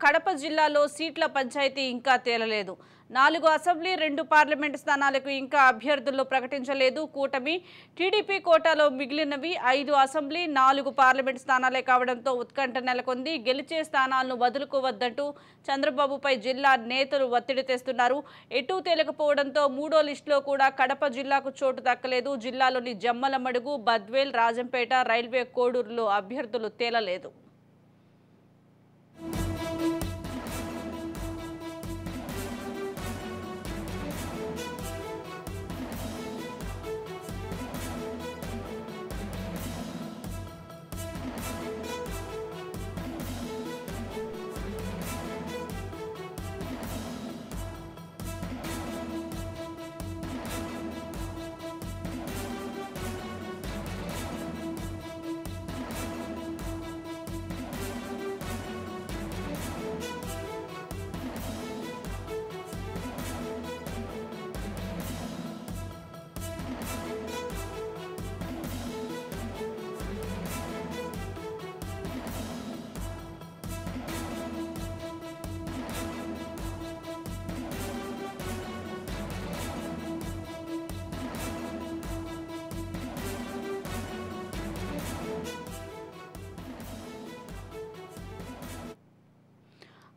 కడప జిల్లాలో సీట్ల పంచాయతీ ఇంకా తేలలేదు. 4 అసెంబ్లీ 2 పార్లమెంట్ స్థానాలకు ఇంకా అభ్యర్థులు ప్రకటించలేదు కూటమి. టీడీపీ కోటాలో మిగిలినవి 5 అసెంబ్లీ 4 పార్లమెంట్ స్థానాలే కావడంతో ఉత్కంఠ నెలకొంది. గెలిచే స్థానాలను వదులుకోవద్దంటూ చంద్రబాబుపై జిల్లా నేతలు ఒత్తిడి తెస్తున్నారు. ఎటూ తేలకపోవడంతో మూడో లిస్టులో కూడా కడప జిల్లాకు చోటు దక్కలేదు. జిల్లాలోని జమ్మలమడుగు, బద్వేల్, రాజంపేట, రైల్వే కోడూరులో అభ్యర్థులు తేలలేదు.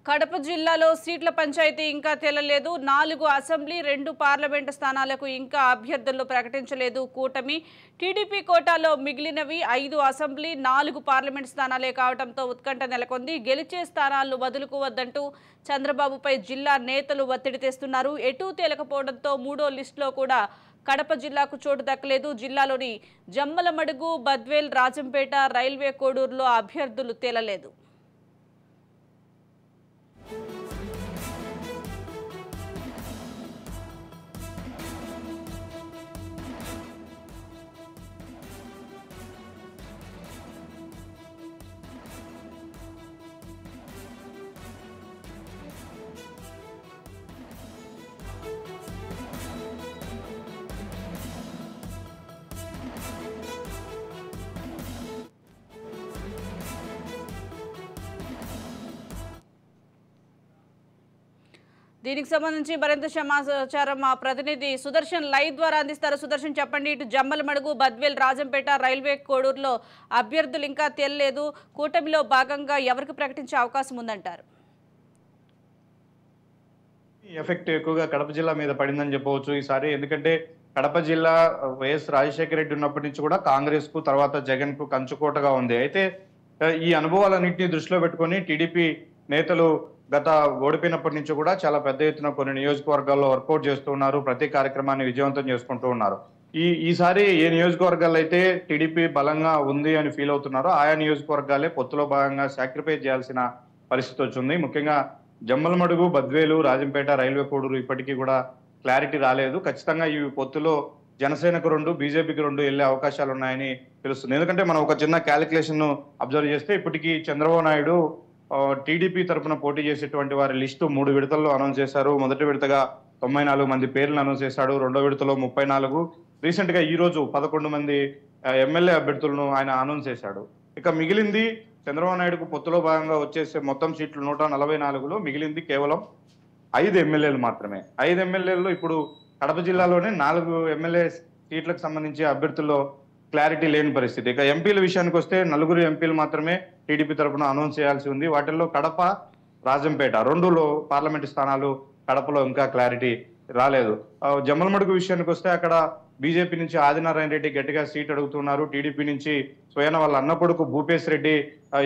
కడప జిల్లాలో సీట్ల పంచాయతీ ఇంకా తేలలేదు. 4 అసెంబ్లీ 2 పార్లమెంటు స్థానాలకు ఇంకా అభ్యర్థులు ప్రకటించలేదు కూటమి. టీడీపీ కోటాలో మిగిలినవి 5 అసెంబ్లీ 4 పార్లమెంట్ స్థానాలే కావడంతో ఉత్కంఠ నెలకొంది. గెలిచే స్థానాలను వదులుకోవద్దంటూ చంద్రబాబుపై జిల్లా నేతలు ఒత్తిడి తెస్తున్నారు. ఎటూ తేలకపోవడంతో మూడో లిస్టులో కూడా కడప జిల్లాకు చోటు దక్కలేదు. జిల్లాలోని జమ్మలమడుగు, బద్వేల్, రాజంపేట, రైల్వే కోడూరులో అభ్యర్థులు తేలలేదు. దీనికి సంబంధించి మరింత సమాచారం మా ప్రతినిధి సుదర్శన్ లైవ్ ద్వారా అందిస్తారు. సుదర్శన్, చెప్పండి. ఇటు జమ్మలమడుగు, బద్వేల్, రాజంపేట, రైల్వే కోడూరులో అభ్యర్థులు ఇంకా తేలలేదు. కూటమిలో భాగంగా ఎవరికి ప్రకటించే అవకాశం ఉందంటారు? ఎఫెక్ట్ ఎక్కువగా కడప జిల్లా మీద పడిందని చెప్పవచ్చు ఈసారి. ఎందుకంటే కడప జిల్లా వైఎస్ రాజశేఖర రెడ్డి ఉన్నప్పటి నుంచి కూడా కాంగ్రెస్ కు, తర్వాత జగన్ కు కంచుకోటగా ఉంది. అయితే ఈ అనుభవాలన్నింటినీ దృష్టిలో పెట్టుకొని టీడీపీ నేతలు గత ఓడిపోయినప్పటి నుంచి కూడా చాలా పెద్ద ఎత్తున కొన్ని నియోజకవర్గాల్లో వర్కౌట్ చేస్తూ ఉన్నారు. ప్రతి కార్యక్రమాన్ని విజయవంతం చేసుకుంటూ ఉన్నారు. ఈసారి ఏ నియోజకవర్గాల్లో అయితే టీడీపీ బలంగా ఉంది అని ఫీల్ అవుతున్నారో ఆయా నియోజకవర్గాలే పొత్తులో భాగంగా సాక్రిఫైస్ చేయాల్సిన పరిస్థితి వచ్చింది. ముఖ్యంగా జమ్మలమడుగు, బద్వేలు, రాజంపేట, రైల్వే కోడూరు ఇప్పటికీ కూడా క్లారిటీ రాలేదు. ఖచ్చితంగా ఈ పొత్తులో జనసేనకు 2, బీజేపీకి 2 వెళ్లే అవకాశాలు ఉన్నాయని తెలుస్తుంది. ఎందుకంటే మనం ఒక చిన్న క్యాలిక్యులేషన్ అబ్జర్వ్ చేస్తే ఇప్పటికీ చంద్రబాబు నాయుడు టీడీపీ తరఫున పోటీ చేసేటువంటి వారి లిస్టు 3 విడతల్లో అనౌన్స్ చేశారు. మొదటి విడతగా 94 మంది పేర్లను అనౌన్స్ చేశాడు. రెండో విడతలో 34, రీసెంట్ గా ఈ రోజు 11 మంది ఎమ్మెల్యే అభ్యర్థులను ఆయన అనౌన్స్ చేశాడు. ఇక మిగిలింది చంద్రబాబు నాయుడుకు పొత్తులో భాగంగా వచ్చేసే మొత్తం సీట్లు 144లో మిగిలింది కేవలం 5 ఎమ్మెల్యేలు మాత్రమే. 5 ఎమ్మెల్యేలు ఇప్పుడు కడప జిల్లాలోనే 4 ఎమ్మెల్యే సీట్లకు సంబంధించి అభ్యర్థుల్లో క్లారిటీ లేని పరిస్థితి. ఇక ఎంపీల విషయానికి వస్తే 4 ఎంపీలు మాత్రమే టీడీపీ తరఫున అనౌన్స్ చేయాల్సి ఉంది. వాటిల్లో కడప, రాజంపేట 2 పార్లమెంటు స్థానాలు కడపలో ఇంకా క్లారిటీ రాలేదు. జమ్మలమడుగు విషయానికి వస్తే అక్కడ బీజేపీ నుంచి ఆదినారాయణ రెడ్డి గట్టిగా సీట్ అడుగుతున్నారు. టీడీపీ నుంచి స్వయాన వాళ్ళ అన్న కొడుకు భూపేశ్ రెడ్డి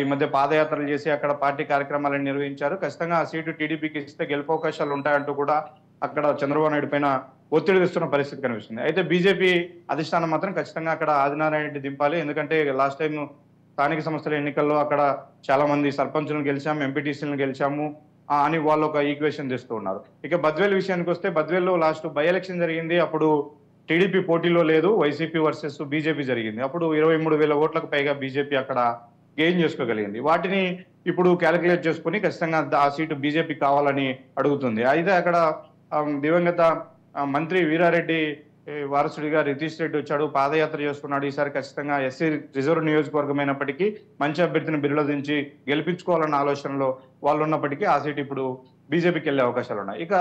ఈ మధ్య పాదయాత్రలు చేసి అక్కడ పార్టీ కార్యక్రమాలను నిర్వహించారు. ఖచ్చితంగా ఆ సీటు టీడీపీకి ఇస్తే గెలుపు అవకాశాలు ఉంటాయంటూ కూడా అక్కడ చంద్రబాబు నాయుడు పైన ఒత్తిడి తెస్తున్న పరిస్థితి కనిపిస్తుంది. అయితే బీజేపీ అధిష్టానం మాత్రం ఖచ్చితంగా అక్కడ ఆదినారాయణ రెడ్డి దింపాలి. ఎందుకంటే లాస్ట్ టైం స్థానిక సంస్థల ఎన్నికల్లో అక్కడ చాలా మంది సర్పంచులను గెలిచాము, ఎంపీటీసీలను గెలిచాము అని వాళ్ళు ఒక ఈక్వేషన్ తెస్తూ ఉన్నారు. ఇక బద్వేల్ విషయానికి వస్తే బద్వేల్లో లాస్ట్ బై ఎలక్షన్ జరిగింది. అప్పుడు టీడీపీ పోటీలో లేదు, వైసీపీ వర్సెస్ బీజేపీ జరిగింది. అప్పుడు 23,000 ఓట్లకు పైగా బీజేపీ అక్కడ గెయిన్ చేసుకోగలిగింది. వాటిని ఇప్పుడు క్యాలిక్యులేట్ చేసుకుని ఖచ్చితంగా ఆ సీటు బీజేపీ కావాలని అడుగుతుంది. అయితే అక్కడ దివంగత మంత్రి వీరారెడ్డి వారసుడిగా రితీష్ రెడ్డి వచ్చాడు, పాదయాత్ర చేసుకున్నాడు. ఈసారి ఖచ్చితంగా ఎస్సీ రిజర్వ్ నియోజకవర్గం అయినప్పటికీ మంచి అభ్యర్థిని బిరులదించి గెలిపించుకోవాలన్న ఆలోచనలో వాళ్ళు ఉన్నప్పటికీ ఆ సీట్ ఇప్పుడు బీజేపీకి వెళ్లే అవకాశాలు ఉన్నాయి. ఇక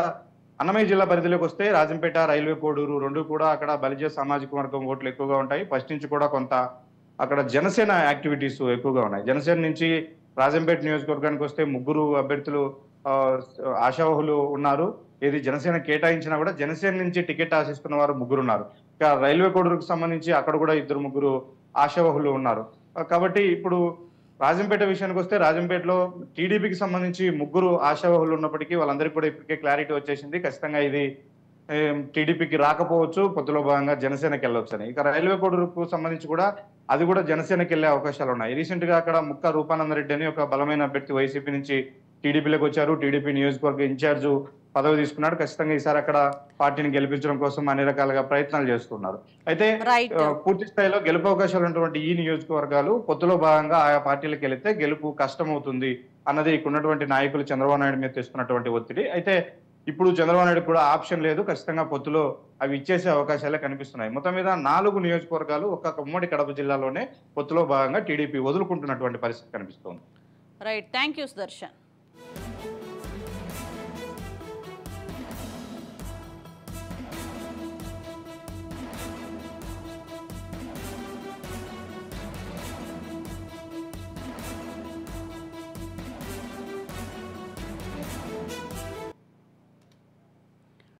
అన్నమయ్య జిల్లా పరిధిలోకి వస్తే రాజంపేట, రైల్వే కోడూరు రెండు కూడా అక్కడ బలిజ సామాజిక వర్గం ఓట్లు ఎక్కువగా ఉంటాయి. ఫస్ట్ నుంచి కూడా కొంత అక్కడ జనసేన యాక్టివిటీస్ ఎక్కువగా ఉన్నాయి. జనసేన నుంచి రాజంపేట నియోజకవర్గానికి వస్తే ముగ్గురు అభ్యర్థులు ఆ, ఆశావహులు ఉన్నారు. ఏది జనసేన కేటాయించినా కూడా జనసేన నుంచి టికెట్ ఆశిస్తున్న వారు ముగ్గురు ఉన్నారు. ఇక రైల్వే కోడూరుకు సంబంధించి అక్కడ కూడా ఇద్దరు ముగ్గురు ఆశావహులు ఉన్నారు. కాబట్టి ఇప్పుడు రాజంపేట విషయానికి వస్తే రాజంపేటలో టీడీపీకి సంబంధించి ముగ్గురు ఆశావహులు ఉన్నప్పటికీ వాళ్ళందరికీ కూడా ఇప్పటికే క్లారిటీ వచ్చేసింది. ఖచ్చితంగా ఇది టీడీపీకి రాకపోవచ్చు, పొత్తులో భాగంగా జనసేనకి వెళ్ళొచ్చు అని. ఇక రైల్వే కోడూరుకు సంబంధించి కూడా అది కూడా జనసేనకి వెళ్లే అవకాశాలు ఉన్నాయి. రీసెంట్ గా అక్కడ ముక్క రూపానందరెడ్డి అని ఒక బలమైన అభ్యర్థి వైసీపీ నుంచి టీడీపీలోకి వచ్చారు. టీడీపీ నియోజకవర్గ ఇన్ఛార్జ్ పదవి తీసుకున్నాడు. ఖచ్చితంగా ఈసారి అక్కడ పార్టీని గెలిపించడం కోసం అన్ని రకాలుగా ప్రయత్నాలు చేస్తున్నారు. అయితే రైట్. పూర్తి స్థాయిలో గెలుపు అవకాశాలు ఉన్నటువంటి ఈ నియోజకవర్గాలు పొత్తులో భాగంగా ఆయా పార్టీలకు వెళితే గెలుపు కష్టమవుతుంది అన్నది ఇక్కడ ఉన్నటువంటి నాయకులు చంద్రబాబు నాయుడు మీద తెస్తున్నటువంటి ఒత్తిడి. అయితే ఇప్పుడు చంద్రబాబు నాయుడు కూడా ఆప్షన్ లేదు, ఖచ్చితంగా పొత్తులో అవి ఇచ్చేసే అవకాశాలే కనిపిస్తున్నాయి. మొత్తం మీద 4 నియోజకవర్గాలు ఒక్క ఉమ్మడి కడప జిల్లాలోనే పొత్తులో భాగంగా టీడీపీ వదులుకుంటున్నటువంటి పరిస్థితి కనిపిస్తోంది. Right, thank you Sudarshan.